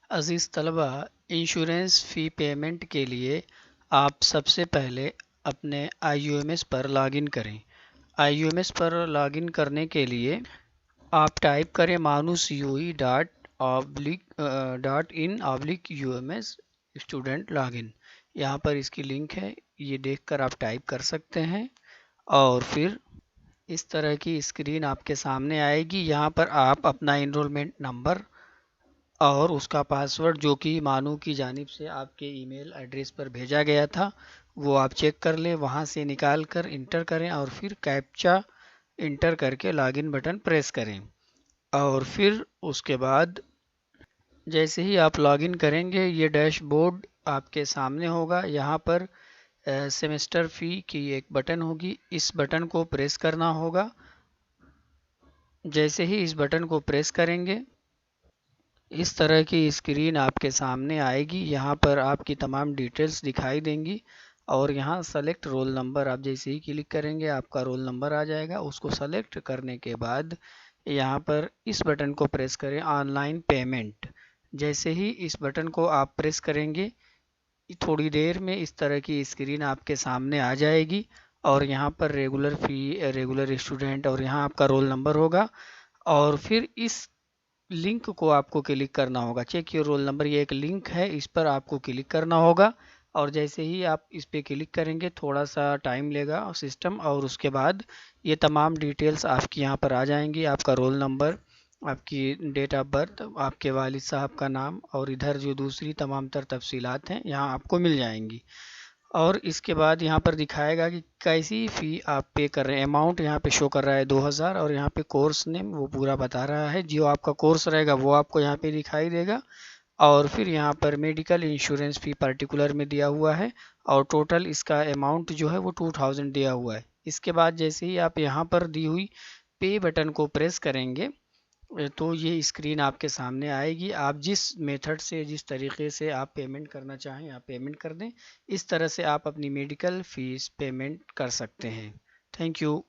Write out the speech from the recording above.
अज़ीज़ तलबा, इंश्योरेंस फ़ी पेमेंट के लिए आप सबसे पहले अपने IUMS पर लॉगिन करें। IUMS पर लॉगिन करने के लिए आप टाइप करें manus.in/UMS स्टूडेंट लॉगिन। यहाँ पर इसकी लिंक है, ये देखकर आप टाइप कर सकते हैं और फिर इस तरह की स्क्रीन आपके सामने आएगी। यहाँ पर आप अपना इनरोलमेंट नंबर और उसका पासवर्ड जो कि मानू की जानिब से आपके ईमेल एड्रेस पर भेजा गया था वो आप चेक कर लें। वहाँ से निकाल कर इंटर करें और फिर कैप्चा इंटर करके लॉगिन बटन प्रेस करें और फिर उसके बाद जैसे ही आप लॉगिन करेंगे ये डैशबोर्ड आपके सामने होगा। यहाँ पर सेमेस्टर फ़ी की एक बटन होगी, इस बटन को प्रेस करना होगा। जैसे ही इस बटन को प्रेस करेंगे इस तरह की स्क्रीन आपके सामने आएगी। यहाँ पर आपकी तमाम डिटेल्स दिखाई देंगी और यहाँ सेलेक्ट रोल नंबर आप जैसे ही क्लिक करेंगे आपका रोल नंबर आ जाएगा। उसको सेलेक्ट करने के बाद यहाँ पर इस बटन को प्रेस करें ऑनलाइन पेमेंट। जैसे ही इस बटन को आप प्रेस करेंगे थोड़ी देर में इस तरह की स्क्रीन आपके सामने आ जाएगी और यहाँ पर रेगुलर फ़ी, रेगुलर स्टूडेंट और यहाँ आपका रोल नंबर होगा और फिर इस लिंक को आपको क्लिक करना होगा। चेक योर रोल नंबर, ये एक लिंक है, इस पर आपको क्लिक करना होगा और जैसे ही आप इस पे क्लिक करेंगे थोड़ा सा टाइम लेगा सिस्टम और उसके बाद ये तमाम डिटेल्स आपकी यहाँ पर आ जाएंगी। आपका रोल नंबर, आपकी डेट ऑफ बर्थ, आपके वालिद साहब का नाम और इधर जो दूसरी तमाम तर तफसीलात हैं यहाँ आपको मिल जाएंगी। और इसके बाद यहाँ पर दिखाएगा कि कैसी फ़ी आप पे कर रहे हैं। अमाउंट यहाँ पे शो कर रहा है 2000 और यहाँ पे कोर्स नेम वो पूरा बता रहा है। जो आपका कोर्स रहेगा वो आपको यहाँ पे दिखाई देगा और फिर यहाँ पर मेडिकल इंश्योरेंस फ़ी पर्टिकुलर में दिया हुआ है और टोटल इसका अमाउंट जो है वो 2000 दिया हुआ है। इसके बाद जैसे ही आप यहाँ पर दी हुई पे बटन को प्रेस करेंगे तो ये स्क्रीन आपके सामने आएगी। आप जिस मेथड से, जिस तरीके से आप पेमेंट करना चाहें आप पेमेंट कर दें। इस तरह से आप अपनी मेडिकल फ़ीस पेमेंट कर सकते हैं। Thank you.